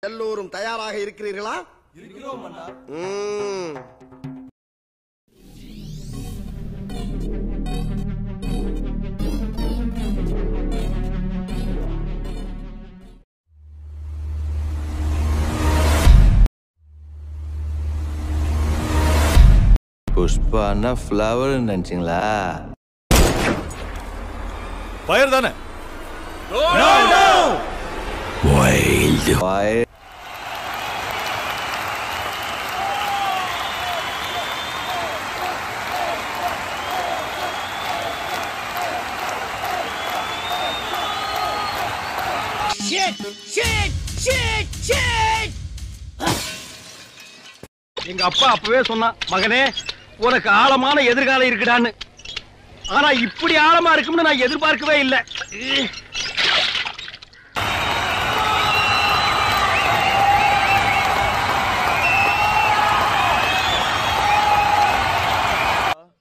எல்லோரும் தயாராக இருக்கிறீர்களா? இருக்கிறோம் அண்ணா. புஷ்பானா ஃப்ளவர் நினைச்சீங்களா? ஃபயர் தானே? Wild fire. எங்க அப்பா அப்பவே சொன்னான், மகனே உனக்கு ஆழமான எதிர்காலம் இருக்குடான்னு. ஆனா இப்படி ஆழமா இருக்கும்னு நான் எதிர்பார்க்கவே இல்லை.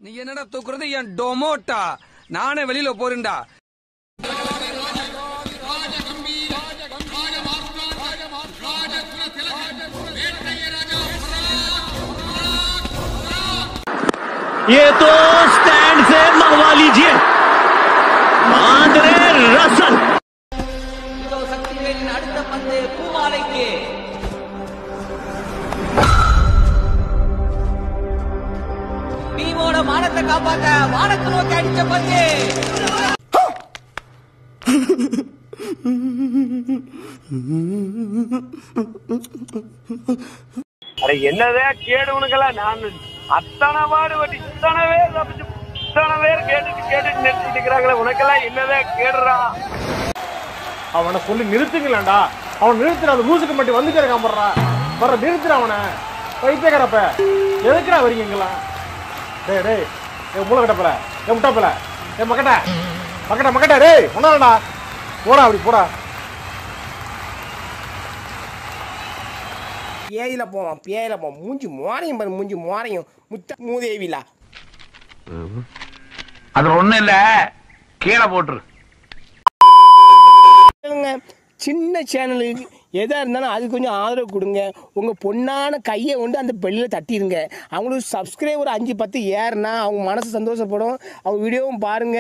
நீ என்னடா தூக்குறது? என் டொமோட்டா. நானே வெளியில போறேன்டா. ये तो स्टैंड से मंगवा लीजिए आंद्रे रसल. இதோ சக்திவேலின் அடுத்த பந்து பூமாலைக்கு. டீமோட மானத்தை காப்பாத்த வானத்தை நோக்கி அடிச்ச பந்து. அட என்னதே கேடு உனக்கெல்லாம். நான் அத்தனை பாடுபட்டு இத்தனை பேர் கேட்டு நிறுத்திட்டு இருக்கிறாங்களே, உனக்கெல்லாம் என்னதே கேடுறா? அவனை சொல்லி நிறுத்துங்களேன்டா. அவன் நிறுத்துற அந்த லூசுக்கு மட்டும் வந்து கேட்காமறா. வர நிறுத்துற அவனை. வைத்தியக்காரப்ப எதுக்குடா வரீங்களா? டேய் டேய் என் மூளை கட்டப்பல, என் முட்டாப்பல, என் மக்கட்ட டேய் ஒன்னாடா போடா, அப்படி போடா. பேயில போவான் மூஞ்சி மோரையும் பாரு, மூஞ்சி மோரையும் முத்த மூதேவிலா. அது ஒண்ணும் இல்ல, கீழே போட்டுரு. சின்ன சேனலுக்கு எதா இருந்தாலும் அது கொஞ்சம் ஆதரவு கொடுங்க. உங்க பொண்ணான கையை கொண்டு அந்த பெல்லில் தட்டிடுங்க. அவங்களுக்கு சப்ஸ்கிரைபர் 5-10 ஏறுனா அவங்க மனசு சந்தோஷப்படும். அவங்க வீடியோவும் பாருங்க.